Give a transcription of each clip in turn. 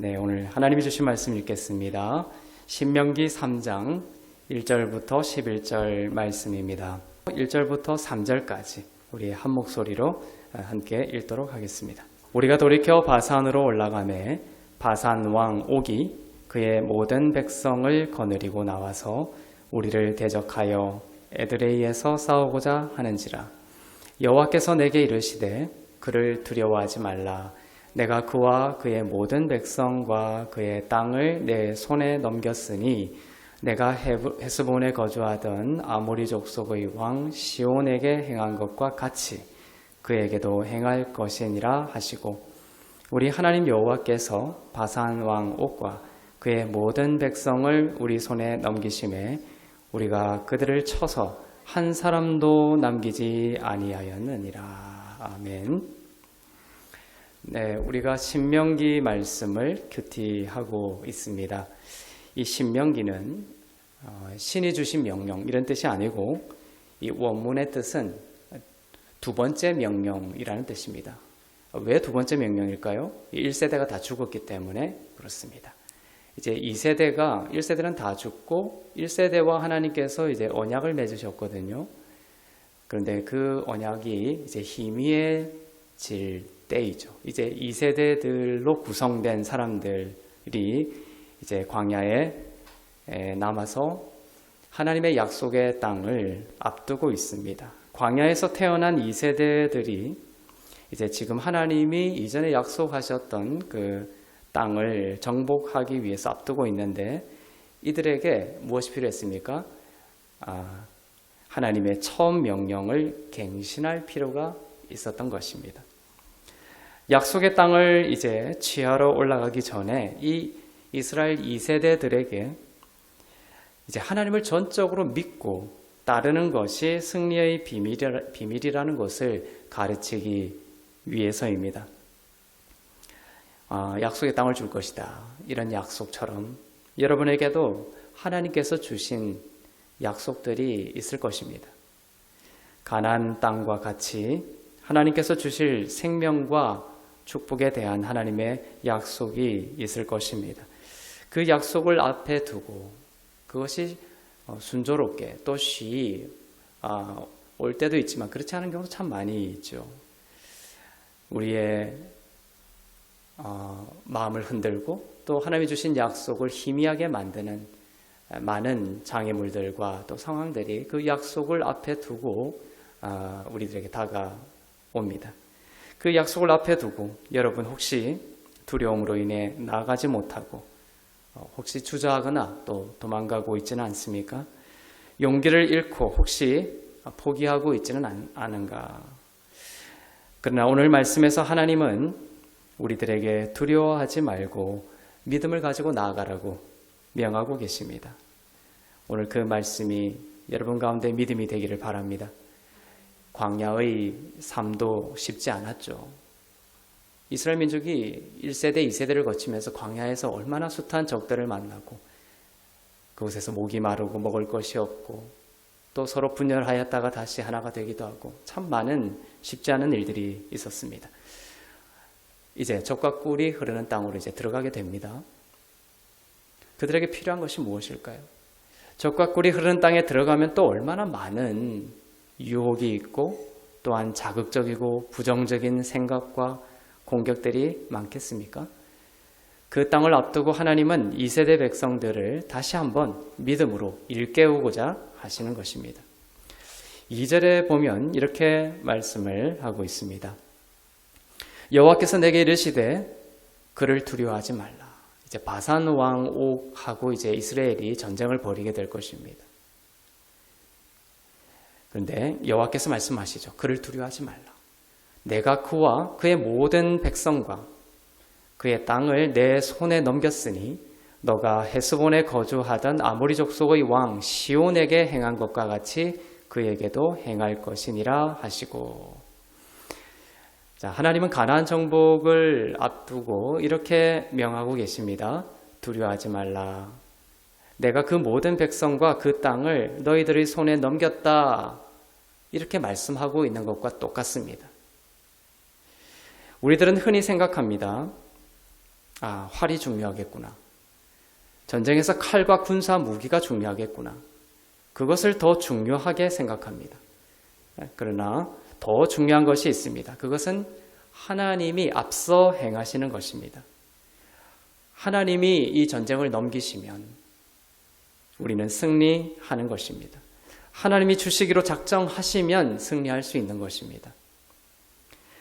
네, 오늘 하나님이 주신 말씀 읽겠습니다. 신명기 3장 1절부터 11절 말씀입니다. 1절부터 3절까지 우리 한 목소리로 함께 읽도록 하겠습니다. 우리가 돌이켜 바산으로 올라가매 바산 왕 옥이 그의 모든 백성을 거느리고 나와서 우리를 대적하여 에드레이에서 싸우고자 하는지라. 여호와께서 내게 이르시되 그를 두려워하지 말라. 내가 그와 그의 모든 백성과 그의 땅을 내 손에 넘겼으니 내가 헤스본에 거주하던 아모리 족속의 왕 시온에게 행한 것과 같이 그에게도 행할 것이니라 하시고, 우리 하나님 여호와께서 바산 왕 옥과 그의 모든 백성을 우리 손에 넘기심에 우리가 그들을 쳐서 한 사람도 남기지 아니하였느니라. 아멘. 네, 우리가 신명기 말씀을 큐티하고 있습니다. 이 신명기는 신이 주신 명령 이런 뜻이 아니고 이 원문의 뜻은 두 번째 명령이라는 뜻입니다. 왜 두 번째 명령일까요? 1세대가 다 죽었기 때문에 그렇습니다. 이제 2세대가 1세대는 다 죽고 1세대와 하나님께서 이제 언약을 맺으셨거든요. 그런데 그 언약이 이제 희미해질 때이죠. 이제 2세대들로 구성된 사람들이 이제 광야에 남아서 하나님의 약속의 땅을 앞두고 있습니다. 광야에서 태어난 2세대들이 이제 지금 하나님이 이전에 약속하셨던 그 땅을 정복하기 위해서 앞두고 있는데, 이들에게 무엇이 필요했습니까? 하나님의 처음 명령을 갱신할 필요가 있었던 것입니다. 약속의 땅을 이제 취하러 올라가기 전에 이 이스라엘 2세대들에게 이제 하나님을 전적으로 믿고 따르는 것이 승리의 비밀이라는 것을 가르치기 위해서입니다. 약속의 땅을 줄 것이다. 이런 약속처럼 여러분에게도 하나님께서 주신 약속들이 있을 것입니다. 가나안 땅과 같이 하나님께서 주실 생명과 축복에 대한 하나님의 약속이 있을 것입니다. 그 약속을 앞에 두고 그것이 순조롭게 또 쉬이 올 때도 있지만 그렇지 않은 경우도 참 많이 있죠. 우리의 마음을 흔들고 또 하나님이 주신 약속을 희미하게 만드는 많은 장애물들과 또 상황들이 그 약속을 앞에 두고 우리들에게 다가옵니다. 그 약속을 앞에 두고 여러분 혹시 두려움으로 인해 나아가지 못하고 혹시 주저하거나 또 도망가고 있지는 않습니까? 용기를 잃고 혹시 포기하고 있지는 않은가? 그러나 오늘 말씀에서 하나님은 우리들에게 두려워하지 말고 믿음을 가지고 나아가라고 명하고 계십니다. 오늘 그 말씀이 여러분 가운데 믿음이 되기를 바랍니다. 광야의 삶도 쉽지 않았죠. 이스라엘 민족이 1세대, 2세대를 거치면서 광야에서 얼마나 숱한 적들을 만나고 그곳에서 목이 마르고 먹을 것이 없고 또 서로 분열하였다가 다시 하나가 되기도 하고 참 많은 쉽지 않은 일들이 있었습니다. 이제 젖과 꿀이 흐르는 땅으로 이제 들어가게 됩니다. 그들에게 필요한 것이 무엇일까요? 젖과 꿀이 흐르는 땅에 들어가면 또 얼마나 많은 유혹이 있고 또한 자극적이고 부정적인 생각과 공격들이 많겠습니까? 그 땅을 앞두고 하나님은 2세대 백성들을 다시 한번 믿음으로 일깨우고자 하시는 것입니다. 2절에 보면 이렇게 말씀을 하고 있습니다. 여호와께서 내게 이르시되 그를 두려워하지 말라. 이제 바산 왕 옥하고 이제 이스라엘이 전쟁을 벌이게 될 것입니다. 그런데 여호와께서 말씀하시죠. 그를 두려워하지 말라. 내가 그와 그의 모든 백성과 그의 땅을 내 손에 넘겼으니 너가 헤스본에 거주하던 아모리 족속의 왕 시온에게 행한 것과 같이 그에게도 행할 것이니라 하시고. 자, 하나님은 가나안 정복을 앞두고 이렇게 명하고 계십니다. 두려워하지 말라. 내가 그 모든 백성과 그 땅을 너희들의 손에 넘겼다. 이렇게 말씀하고 있는 것과 똑같습니다. 우리들은 흔히 생각합니다. 활이 중요하겠구나. 전쟁에서 칼과 군사 무기가 중요하겠구나. 그것을 더 중요하게 생각합니다. 그러나 더 중요한 것이 있습니다. 그것은 하나님이 앞서 행하시는 것입니다. 하나님이 이 전쟁을 넘기시면 우리는 승리하는 것입니다. 하나님이 주시기로 작정하시면 승리할 수 있는 것입니다.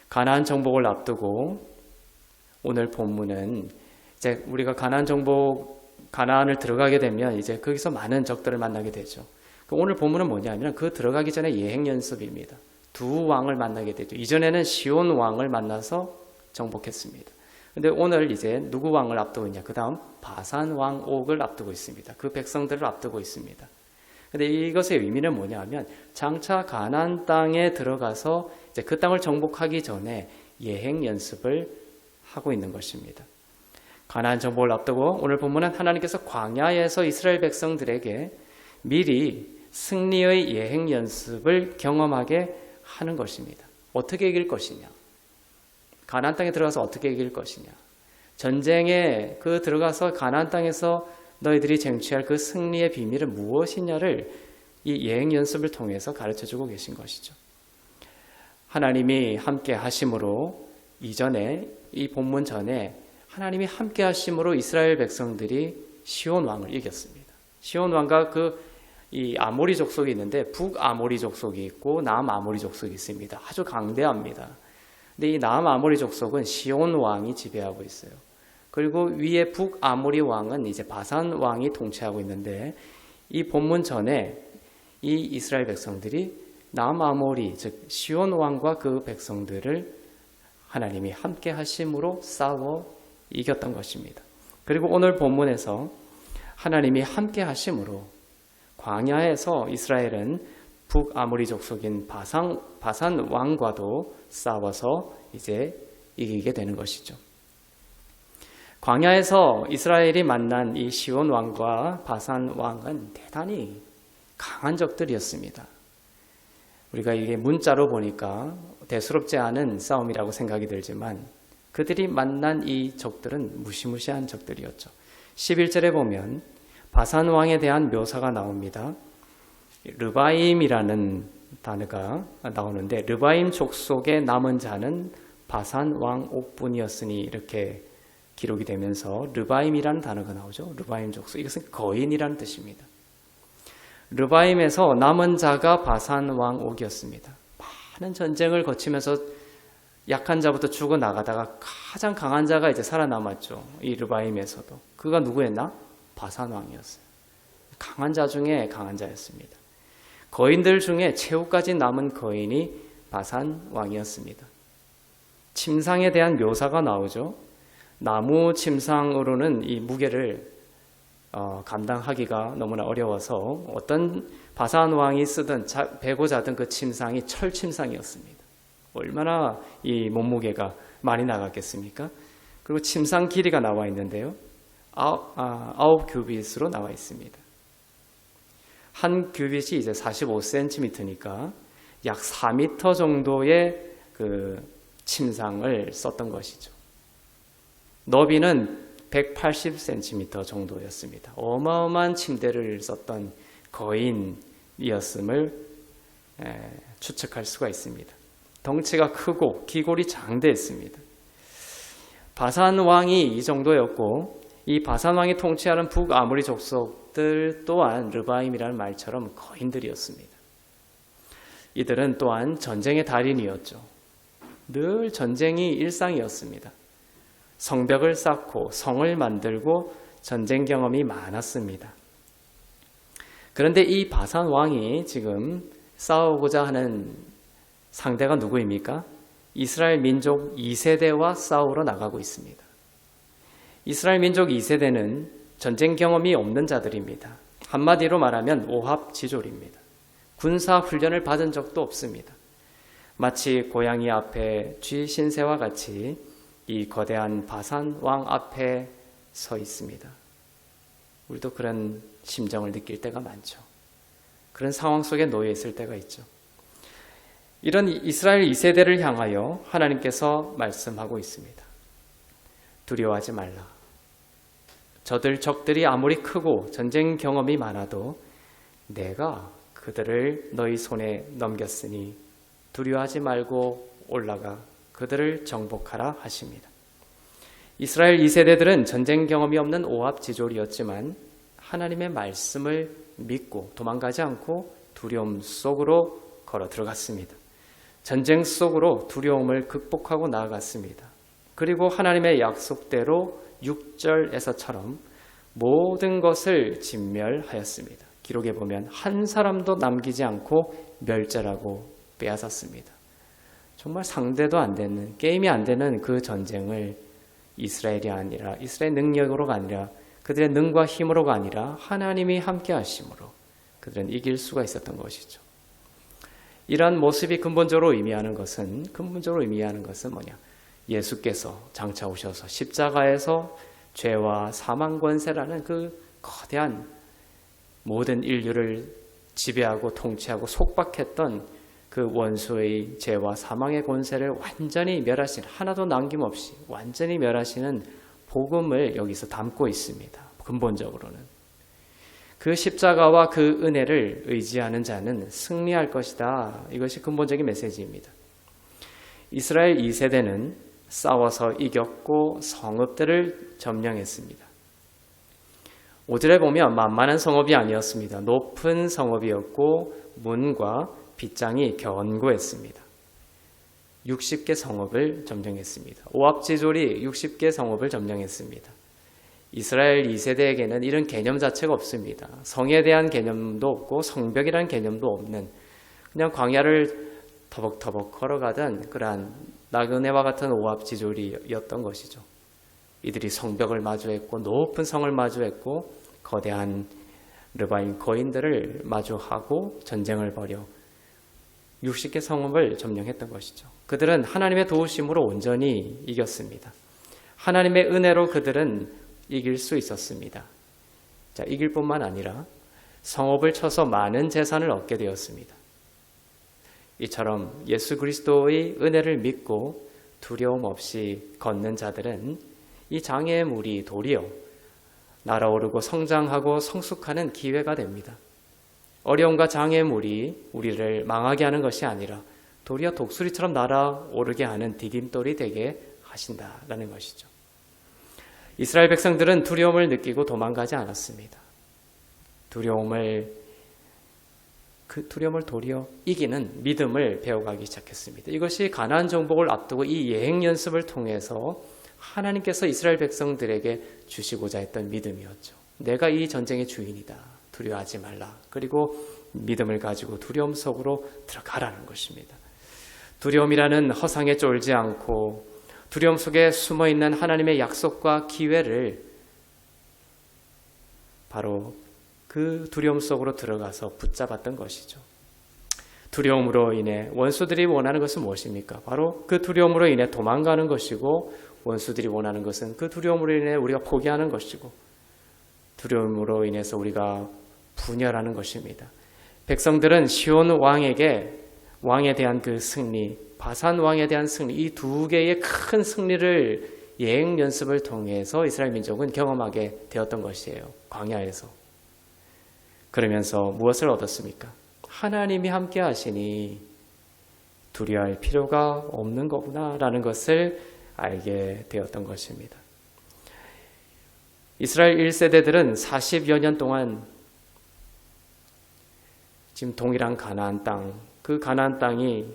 가나안 정복을 앞두고 오늘 본문은 이제 우리가 가나안을 들어가게 되면 이제 거기서 많은 적들을 만나게 되죠. 오늘 본문은 뭐냐면 그 들어가기 전에 예행 연습입니다. 두 왕을 만나게 되죠. 이전에는 시온 왕을 만나서 정복했습니다. 근데 오늘 이제 누구 왕을 앞두고 있냐? 그 다음 바산 왕 옥을 앞두고 있습니다. 그 백성들을 앞두고 있습니다. 근데 이것의 의미는 뭐냐면 장차 가나안 땅에 들어가서 이제 그 땅을 정복하기 전에 예행 연습을 하고 있는 것입니다. 가나안 정복을 앞두고 오늘 본문은 하나님께서 광야에서 이스라엘 백성들에게 미리 승리의 예행 연습을 경험하게 하는 것입니다. 어떻게 이길 것이냐? 가나안 땅에 들어가서 어떻게 이길 것이냐? 전쟁에 들어가서 가나안 땅에서 너희들이 쟁취할 그 승리의 비밀은 무엇이냐를 이 예행 연습을 통해서 가르쳐주고 계신 것이죠. 하나님이 함께 하심으로 이전에 이 본문 전에 하나님이 함께 하심으로 이스라엘 백성들이 시온 왕을 이겼습니다. 시온 왕과 이 아모리 족속이 있는데 북아모리 족속이 있고 남아모리 족속이 있습니다. 아주 강대합니다. 근데 이 남아모리 족속은 시온 왕이 지배하고 있어요. 그리고 위에 북아모리 왕은 이제 바산 왕이 통치하고 있는데 이 본문 전에 이 이스라엘 백성들이 남아모리 즉 시온 왕과 그 백성들을 하나님이 함께 하심으로 싸워 이겼던 것입니다. 그리고 오늘 본문에서 하나님이 함께 하심으로 광야에서 이스라엘은 북아모리 족속인 바산 왕과도 싸워서 이제 이기게 되는 것이죠. 광야에서 이스라엘이 만난 이 시온 왕과 바산 왕은 대단히 강한 적들이었습니다. 우리가 이게 문자로 보니까 대수롭지 않은 싸움이라고 생각이 들지만 그들이 만난 이 적들은 무시무시한 적들이었죠. 11절에 보면 바산 왕에 대한 묘사가 나옵니다. 르바임이라는 단어가 나오는데 르바임 족속의 남은 자는 바산 왕 옥뿐이었으니 이렇게 기록이 되면서 르바임이라는 단어가 나오죠. 르바임 족속. 이것은 거인이라는 뜻입니다. 르바임에서 남은 자가 바산 왕 옥이었습니다. 많은 전쟁을 거치면서 약한 자부터 죽어나가다가 가장 강한 자가 이제 살아남았죠. 이 르바임에서도. 그가 누구였나? 바산 왕이었어요. 강한 자 중에 강한 자였습니다. 거인들 중에 최후까지 남은 거인이 바산 왕이었습니다. 침상에 대한 묘사가 나오죠. 나무 침상으로는 이 무게를 감당하기가 너무나 어려워서 어떤 바산 왕이 쓰던 베고 자던 그 침상이 철 침상이었습니다. 얼마나 이 몸무게가 많이 나갔겠습니까? 그리고 침상 길이가 나와 있는데요. 9규빗으로 나와 있습니다. 한 규빗이 이제 45cm니까 약 4m 정도의 그 침상을 썼던 것이죠. 너비는 180cm 정도였습니다. 어마어마한 침대를 썼던 거인이었음을 추측할 수가 있습니다. 덩치가 크고 기골이 장대했습니다. 바산 왕이 이 정도였고 이 바산 왕이 통치하는 북아모리 족속들 또한 르바임이라는 말처럼 거인들이었습니다. 이들은 또한 전쟁의 달인이었죠. 늘 전쟁이 일상이었습니다. 성벽을 쌓고 성을 만들고 전쟁 경험이 많았습니다. 그런데 이 바산 왕이 지금 싸우고자 하는 상대가 누구입니까? 이스라엘 민족 2세대와 싸우러 나가고 있습니다. 이스라엘 민족 2세대는 전쟁 경험이 없는 자들입니다. 한마디로 말하면 오합지졸입니다. 군사 훈련을 받은 적도 없습니다. 마치 고양이 앞에 쥐 신세와 같이 이 거대한 바산 왕 앞에 서 있습니다. 우리도 그런 심정을 느낄 때가 많죠. 그런 상황 속에 놓여 있을 때가 있죠. 이런 이스라엘 2세대를 향하여 하나님께서 말씀하고 있습니다. 두려워하지 말라. 저들 적들이 아무리 크고 전쟁 경험이 많아도 내가 그들을 너희 손에 넘겼으니 두려워하지 말고 올라가 그들을 정복하라 하십니다. 이스라엘 2세대들은 전쟁 경험이 없는 오합지졸이었지만 하나님의 말씀을 믿고 도망가지 않고 두려움 속으로 걸어 들어갔습니다. 전쟁 속으로 두려움을 극복하고 나아갔습니다. 그리고 하나님의 약속대로 6절에서처럼 모든 것을 진멸하였습니다. 기록에 보면 한 사람도 남기지 않고 멸절하고 빼앗았습니다. 정말 상대도 안 되는, 게임이 안 되는 그 전쟁을 이스라엘이 아니라 이스라엘 능력으로가 아니라 그들의 능과 힘으로가 아니라 하나님이 함께 하심으로 그들은 이길 수가 있었던 것이죠. 이러한 모습이 근본적으로 의미하는 것은 뭐냐? 예수께서 장차 오셔서 십자가에서 죄와 사망 권세라는 그 거대한 모든 인류를 지배하고 통치하고 속박했던 그 원수의 죄와 사망의 권세를 완전히 멸하시는, 하나도 남김없이 완전히 멸하시는 복음을 여기서 담고 있습니다. 근본적으로는 그 십자가와 그 은혜를 의지하는 자는 승리할 것이다. 이것이 근본적인 메시지입니다. 이스라엘 2세대는 싸워서 이겼고 성읍들을 점령했습니다. 5절에 보면 만만한 성읍이 아니었습니다. 높은 성읍이었고 문과 빗장이 견고했습니다. 60개 성읍을 점령했습니다. 오합지졸이 60개 성읍을 점령했습니다. 이스라엘 2세대에게는 이런 개념 자체가 없습니다. 성에 대한 개념도 없고 성벽이라는 개념도 없는, 그냥 광야를 터벅터벅 걸어가던 그러한 나그네와 같은 오합지졸이었던 것이죠. 이들이 성벽을 마주했고 높은 성을 마주했고 거대한 르바임 거인들을 마주하고 전쟁을 벌여 60개 성읍을 점령했던 것이죠. 그들은 하나님의 도우심으로 온전히 이겼습니다. 하나님의 은혜로 그들은 이길 수 있었습니다. 자, 이길 뿐만 아니라 성읍을 쳐서 많은 재산을 얻게 되었습니다. 이처럼 예수 그리스도의 은혜를 믿고 두려움 없이 걷는 자들은 이 장애물이 도리어 날아오르고 성장하고 성숙하는 기회가 됩니다. 어려움과 장애물이 우리를 망하게 하는 것이 아니라 도리어 독수리처럼 날아오르게 하는 디딤돌이 되게 하신다라는 것이죠. 이스라엘 백성들은 두려움을 느끼고 도망가지 않았습니다. 두려움을 도리어 이기는 믿음을 배워가기 시작했습니다. 이것이 가나안 정복을 앞두고 이 여행 연습을 통해서 하나님께서 이스라엘 백성들에게 주시고자 했던 믿음이었죠. 내가 이 전쟁의 주인이다. 두려워하지 말라. 그리고 믿음을 가지고 두려움 속으로 들어가라는 것입니다. 두려움이라는 허상에 쫄지 않고 두려움 속에 숨어있는 하나님의 약속과 기회를 바로 그 두려움 속으로 들어가서 붙잡았던 것이죠. 두려움으로 인해 원수들이 원하는 것은 무엇입니까? 바로 그 두려움으로 인해 도망가는 것이고 원수들이 원하는 것은 그 두려움으로 인해 우리가 포기하는 것이고 두려움으로 인해서 우리가 분열하는 것입니다. 백성들은 시온 왕에 대한 그 승리, 바산 왕에 대한 승리, 이 두 개의 큰 승리를 여행 연습을 통해서 이스라엘 민족은 경험하게 되었던 것이에요. 광야에서. 그러면서 무엇을 얻었습니까? 하나님이 함께 하시니 두려워할 필요가 없는 거구나라는 것을 알게 되었던 것입니다. 이스라엘 1세대들은 40여 년 동안 지금 동일한 가나안 땅, 그 가나안 땅이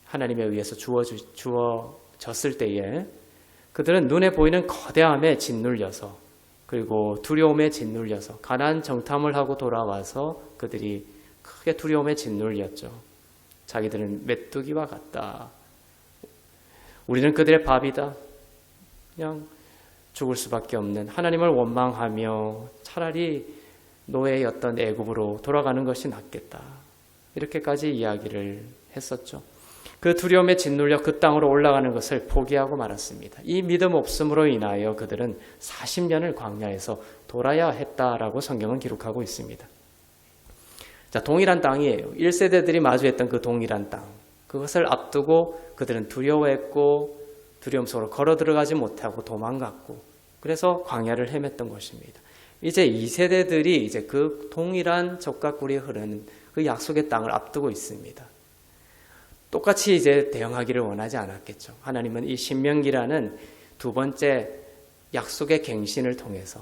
하나님에 의해서 주어졌을 때에 그들은 눈에 보이는 거대함에 짓눌려서 그리고 두려움에 짓눌려서 가나안 정탐을 하고 돌아와서 그들이 크게 두려움에 짓눌렸죠. 자기들은 메뚜기와 같다. 우리는 그들의 밥이다. 그냥 죽을 수밖에 없는, 하나님을 원망하며 차라리 노예였던 애굽으로 돌아가는 것이 낫겠다. 이렇게까지 이야기를 했었죠. 그 두려움에 짓눌려 그 땅으로 올라가는 것을 포기하고 말았습니다. 이 믿음 없음으로 인하여 그들은 40년을 광야에서 돌아야 했다라고 성경은 기록하고 있습니다. 자, 동일한 땅이에요. 1세대들이 마주했던 그 동일한 땅. 그것을 앞두고 그들은 두려워했고 두려움 속으로 걸어 들어가지 못하고 도망갔고 그래서 광야를 헤맸던 것입니다. 이제 2세대들이 이제 그 동일한 젖과 꿀이 흐르는 그 약속의 땅을 앞두고 있습니다. 똑같이 이제 대응하기를 원하지 않았겠죠. 하나님은 이 신명기라는 두 번째 약속의 갱신을 통해서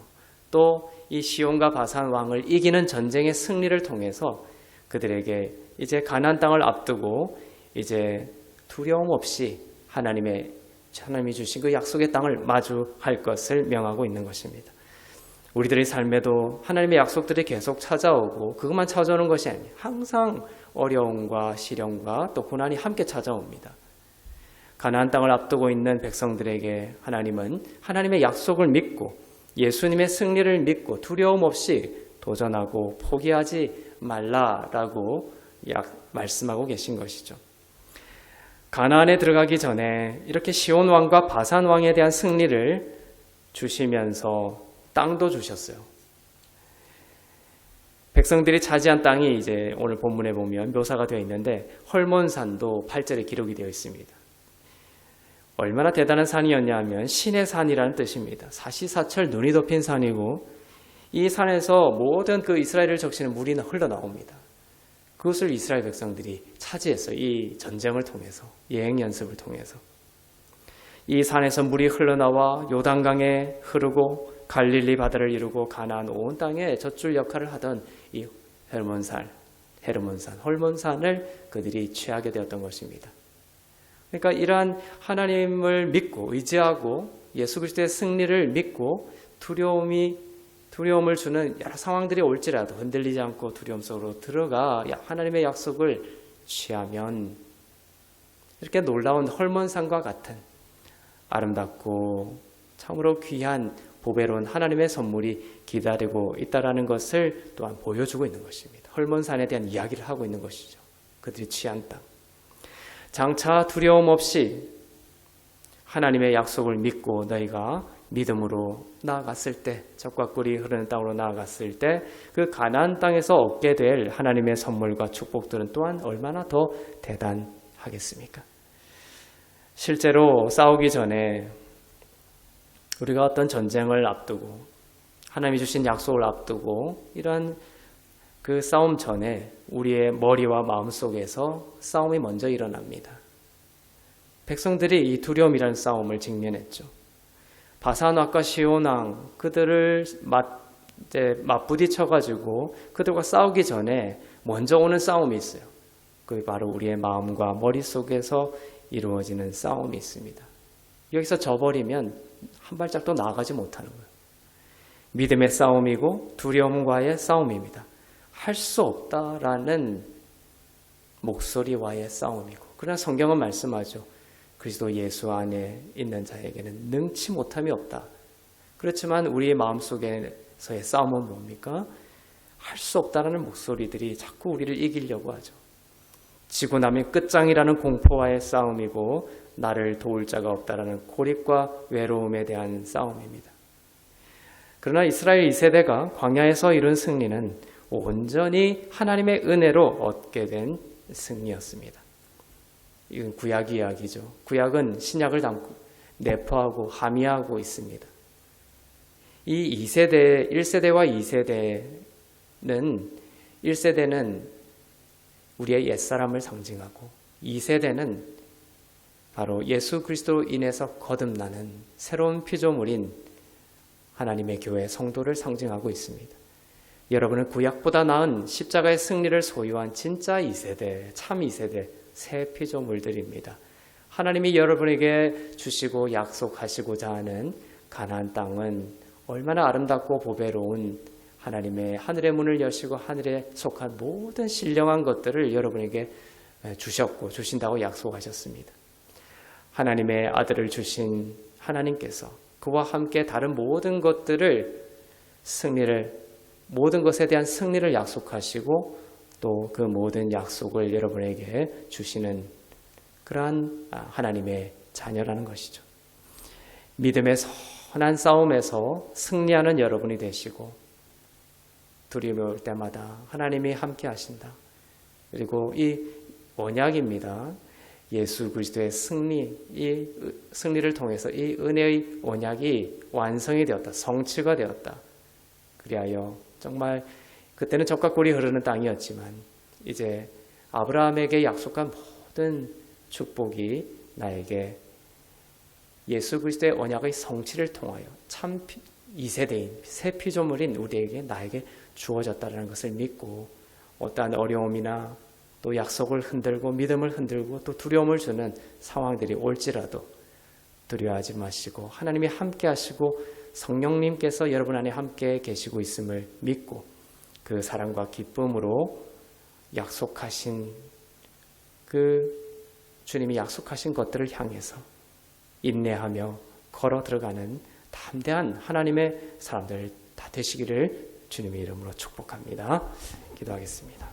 또 이 시온과 바산 왕을 이기는 전쟁의 승리를 통해서 그들에게 이제 가나안 땅을 앞두고 이제 두려움 없이 하나님이 주신 그 약속의 땅을 마주할 것을 명하고 있는 것입니다. 우리들의 삶에도 하나님의 약속들이 계속 찾아오고 그것만 찾아오는 것이 아니에요. 항상 어려움과 시련과 또 고난이 함께 찾아옵니다. 가나안 땅을 앞두고 있는 백성들에게 하나님은 하나님의 약속을 믿고 예수님의 승리를 믿고 두려움 없이 도전하고 포기하지 말라라고 말씀하고 계신 것이죠. 가나안에 들어가기 전에 이렇게 시온 왕과 바산 왕에 대한 승리를 주시면서 땅도 주셨어요. 백성들이 차지한 땅이 이제 오늘 본문에 보면 묘사가 되어 있는데 헐몬산도 8절에 기록이 되어 있습니다. 얼마나 대단한 산이었냐 하면 신의 산이라는 뜻입니다. 사시사철 눈이 덮인 산이고 이 산에서 모든 그 이스라엘을 적시는 물이 흘러나옵니다. 그것을 이스라엘 백성들이 차지했어요. 이 전쟁을 통해서, 예행 연습을 통해서. 이 산에서 물이 흘러나와 요단강에 흐르고 갈릴리 바다를 이루고 가나안 온 땅에 젖줄 역할을 하던 이 헐몬산을 그들이 취하게 되었던 것입니다. 그러니까 이러한 하나님을 믿고 의지하고 예수 그리스도의 승리를 믿고 두려움을 주는 여러 상황들이 올지라도 흔들리지 않고 두려움 속으로 들어가 하나님의 약속을 취하면 이렇게 놀라운 헐몬산과 같은 아름답고 참으로 귀한 보배로운 하나님의 선물이 기다리고 있다는 것을 또한 보여주고 있는 것입니다. 헐몬산에 대한 이야기를 하고 있는 것이죠. 그들이 취한 땅. 장차 두려움 없이 하나님의 약속을 믿고 너희가 믿음으로 나아갔을 때, 젖과 꿀이 흐르는 땅으로 나아갔을 때 그 가나안 땅에서 얻게 될 하나님의 선물과 축복들은 또한 얼마나 더 대단하겠습니까? 실제로 싸우기 전에 우리가 어떤 전쟁을 앞두고 하나님이 주신 약속을 앞두고 이런 그 싸움 전에 우리의 머리와 마음 속에서 싸움이 먼저 일어납니다. 백성들이 이 두려움이라는 싸움을 직면했죠. 바산왕과 시온왕 그들을 맞부딪혀가지고 그들과 싸우기 전에 먼저 오는 싸움이 있어요. 그게 바로 우리의 마음과 머리 속에서 이루어지는 싸움이 있습니다. 여기서 져버리면 한 발짝도 나아가지 못하는 거예요. 믿음의 싸움이고 두려움과의 싸움입니다. 할 수 없다라는 목소리와의 싸움이고, 그러나 성경은 말씀하죠. 그리스도 예수 안에 있는 자에게는 능치 못함이 없다. 그렇지만 우리의 마음속에서의 싸움은 뭡니까? 할 수 없다라는 목소리들이 자꾸 우리를 이기려고 하죠. 지고 나면 끝장이라는 공포와의 싸움이고 나를 도울 자가 없다라는 고립과 외로움에 대한 싸움입니다. 그러나 이스라엘 2세대가 광야에서 이룬 승리는 온전히 하나님의 은혜로 얻게 된 승리였습니다. 이건 구약 이야기죠. 구약은 신약을 담고 내포하고 함의하고 있습니다. 이 2세대, 1세대와 1세대는 우리의 옛사람을 상징하고 2세대는 바로 예수 그리스도로 인해서 거듭나는 새로운 피조물인 하나님의 교회 성도를 상징하고 있습니다. 여러분은 구약보다 나은 십자가의 승리를 소유한 진짜 2세대, 참 2세대, 새 피조물들입니다. 하나님이 여러분에게 주시고 약속하시고자 하는 가나안 땅은 얼마나 아름답고 보배로운 하나님의 하늘의 문을 여시고 하늘에 속한 모든 신령한 것들을 여러분에게 주셨고 주신다고 약속하셨습니다. 하나님의 아들을 주신 하나님께서 그와 함께 다른 모든 것에 대한 승리를 약속하시고 또 그 모든 약속을 여러분에게 주시는 그러한 하나님의 자녀라는 것이죠. 믿음의 선한 싸움에서 승리하는 여러분이 되시고 두려움이 올 때마다 하나님이 함께 하신다. 그리고 이 언약입니다. 예수 그리스도의 승리, 이 승리를 통해서 이 은혜의 언약이 완성이 되었다. 성취가 되었다. 그리하여 정말 그때는 젖과 꿀이 흐르는 땅이었지만 이제 아브라함에게 약속한 모든 축복이 나에게 예수 그리스도의 언약의 성취를 통하여 참 2세대인 새 피조물인 우리에게 나에게 주어졌다는 것을 믿고 어떠한 어려움이나 또 약속을 흔들고 믿음을 흔들고 또 두려움을 주는 상황들이 올지라도 두려워하지 마시고 하나님이 함께 하시고 성령님께서 여러분 안에 함께 계시고 있음을 믿고 그 사랑과 기쁨으로 약속하신 주님이 약속하신 것들을 향해서 인내하며 걸어 들어가는 담대한 하나님의 사람들 다 되시기를 주님의 이름으로 축복합니다. 기도하겠습니다.